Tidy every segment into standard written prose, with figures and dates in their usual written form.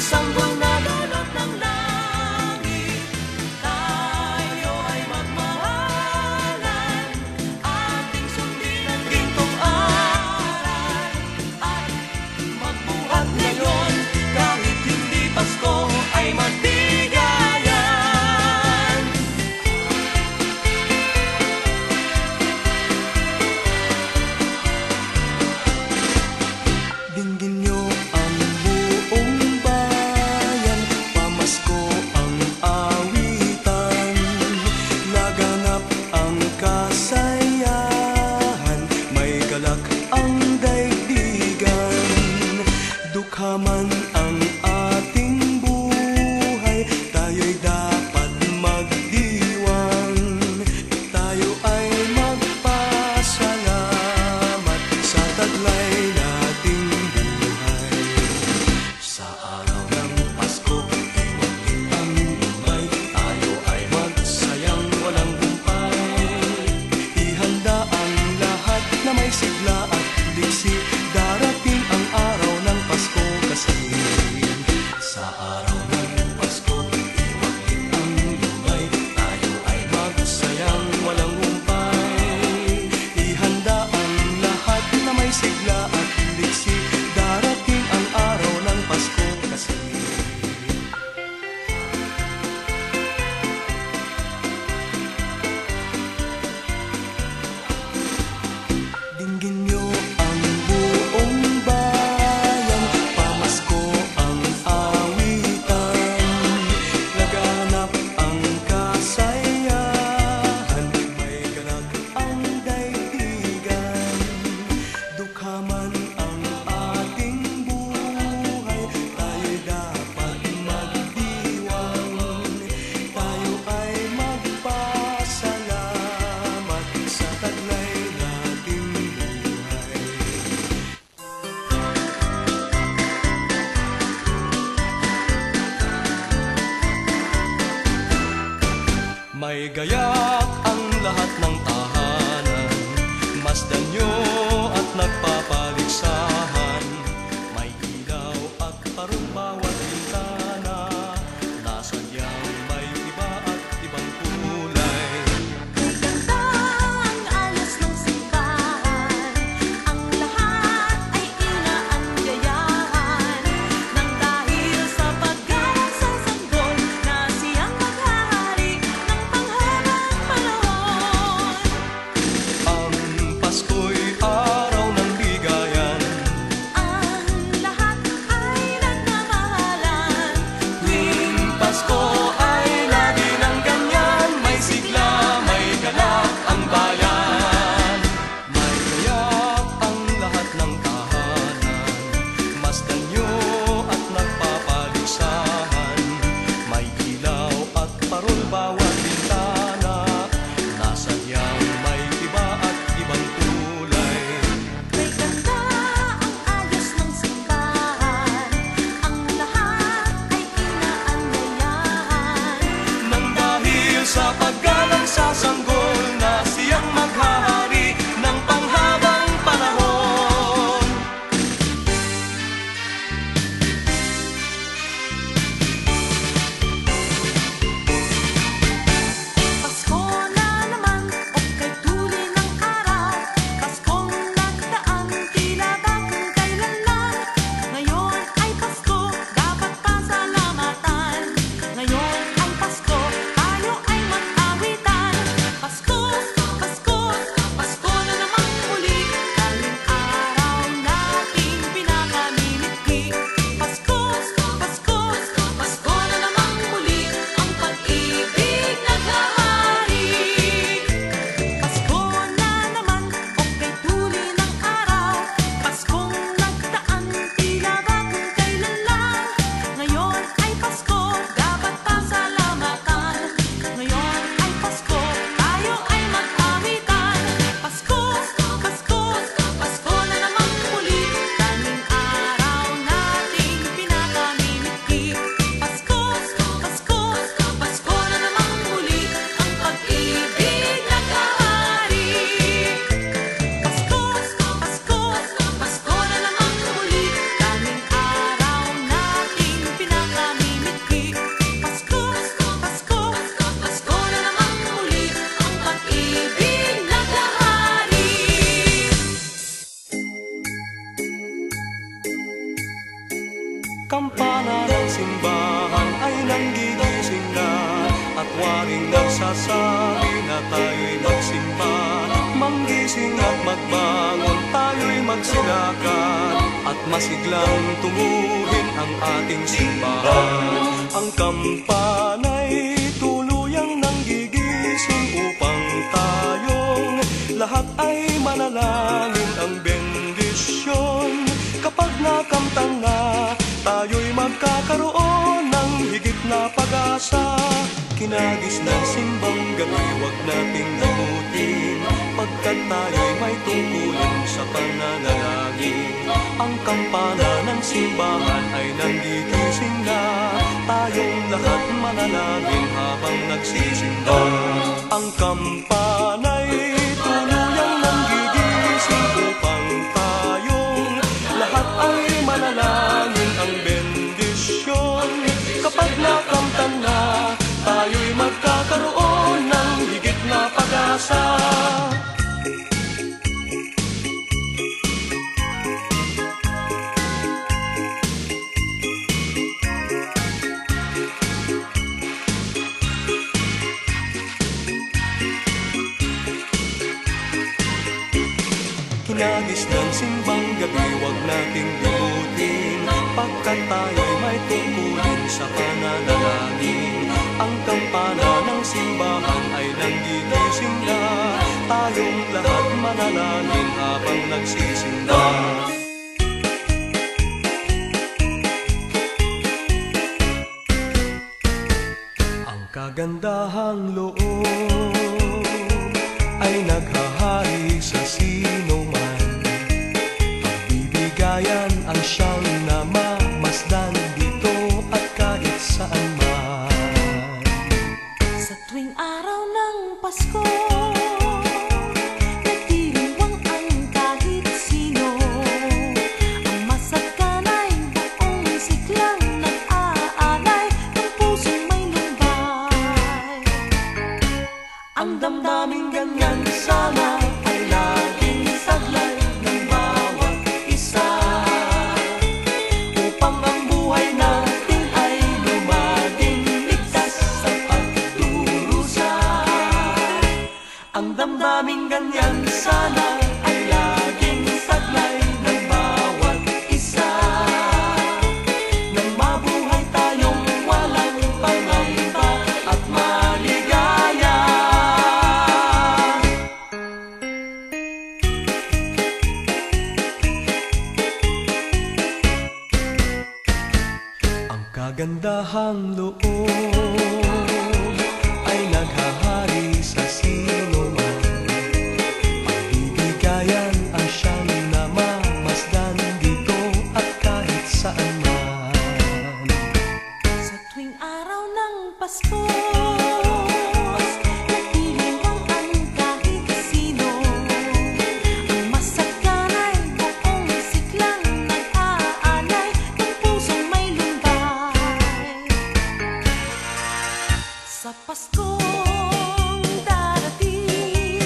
sanggol na dulot ng langit, tayo ay magmahalan, ating sundin ang gintong aral, at magbuhat ngayon kahit hindi Pasko ay magbigayan. Dinggin niyo ang buong bayan, pamasko ang awitan, laganap ang kasayahan, may galak ang daigdigan, dukha man ang ating buhay, tayo'y dapat magdiwang, tayo ay magpasalamat sa taglay nating buhay. Sa araw ng Pasko, iwagin ang lumay, tayo ay magsayang walang humpay. Ihanda ang lahat na may sigla at diksi, darating ang araw ng Pasko kasi. Sa araw ng Pasko, iwagin ang lumay, tayo ay magsayang walang humpay. Ihanda ang lahat na may sigla at diksi, darating ang araw ng Pasko kasi. Dinggin niyo ang buong bayan, pamasko ang awitan, laganap ang kasayahan, may ganap ang daigdigan, dukha man ang ating buhay, tayo'y dapat magdiwang, tayo ay magpasalamat sa taglay nating buhay. May gayak ang lahat ng tahanan, masdan nyo at nagpapaligsahan, may ilaw at parang bawat bintana, nasadyang may iba at ibang kulay. Ganda ang ayos ng simbahan, ang lahat ay inaanyayahan, nang dahil sa paggalang sa sanggol na siyang maghahari ng panghabang panahon. Ang Pasko'y araw ng bigayan, Ang lahat ay nagmamahalan, tuwing Pasko ay lagi ng ganyan, may sigla, may galak ang bayan. May gayak ang lahat ng tahanan, masdan nyo at nagpapaligsahan, may ilaw at parol bawat bintana, nasadyang may iba at ibang kulay. may ganda ang ayos ng simbahan, ang lahat ay inaanyayahan. Nang dahil sa paggalang sa sanggol na siyang maghahari ng panghabang panahon. Pasko na naman o kay tuli ng araw, Paskong nagdaan tila ba kung kailan lang. Ngayon ay Pasko, dapat pasalamatan. Ngayon ay Pasko, tayo ay mag ng simbahan ay nanggigising na, at waring nagsasabi na tayo'y magsimba. Manggising at magbangon, tayo'y magsilakan, at masiglang tunguhin ang ating simbahan. Ang kampana'y tuluyang nanggigising upang tayong lahat ay manalangin ang bendisyon. Kapag nakamtan na, tayo'y magkakaroon ng higit na pag-asa. Kinagis ng simbang gabi, huwag nating limutin, pagkat tayo'y may tungkulin sa pananalangin. Ang kampana ng simbahan ay nanggigising na, tayong lahat manalangin habang nagsisimba. Ang kampana'y tuluyang nanggigising upang tayong lahat ay manalangin ang bendisyon. Kapag nakamtan na, tayo'y magkakaroon ng higit na pag-asa. Kinagis ng simbang gabi, huwag nating limutin, pagkat tayo'y may tungkulin sa pananalangin. Ang kampana ng simbahan ay nanggigising na, tayong lahat manalangin habang nagsisimba. Ang kagandahang loob ay naghahari sa sino man. Pagbibigayan ang siyang namamasdan dito at kahit saan man. Sa tuwing araw ng Pasko, nagdiriwang ang kahit sino. Ang masagkanay buong siklang nag-aalay ng pusong may lumbay. Ang damdaming ganyan sana ay laging saglay ng bawat isa, upang ang buhay natin ay lumaging ligtas sa pagdurusa. Ang damdaming ganyan sana ay laging saglay ng bawat isa, nang mabuhay tayong walang pangamba at maligaya. Ang kagandahang loob ay naghahari sa sino man. Pagbibigayan ang siyang namamasdan dito at kahit saan man. Sa tuwing araw ng Pasko, nagdiriwang ang kahit sino. Ang masagkanay buong siklang nag-aalay ng pusong may lumbay. Sa Paskong darating,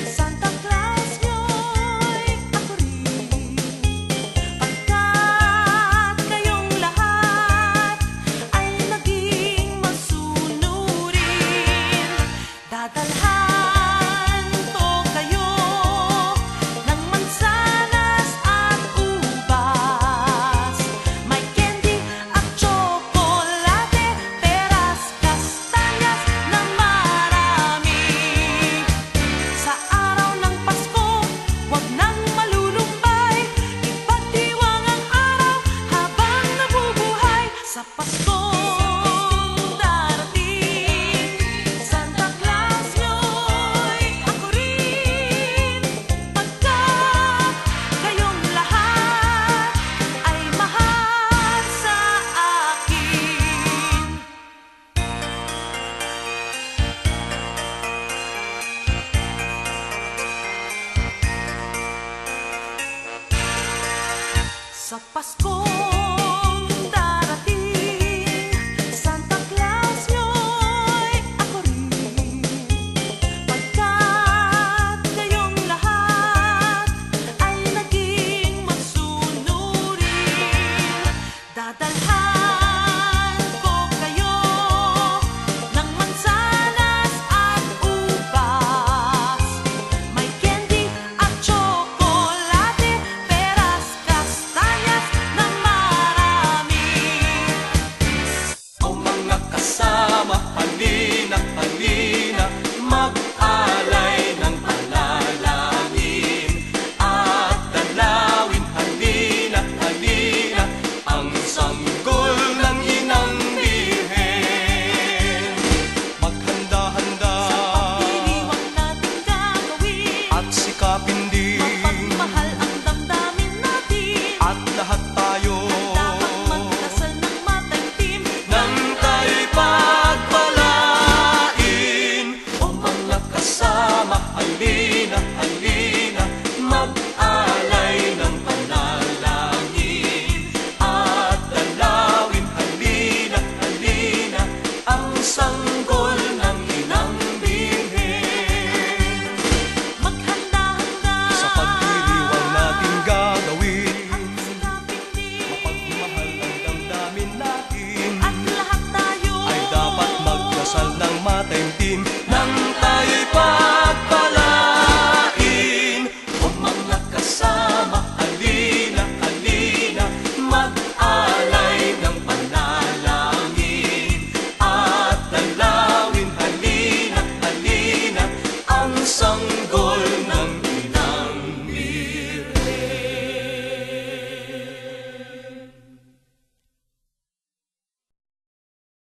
Santa Claus nyo'y ako rin, pagkat kayong lahat ay naging masunurin. Dadalhan ko kayo ng mansanas at ubas, may candy at tsokolate, peras, kastanyas na marami. Sa araw ng Pasko, huwag nang malulumbay, ipagdiwang ang araw habang nabubuhay. Sa Pasko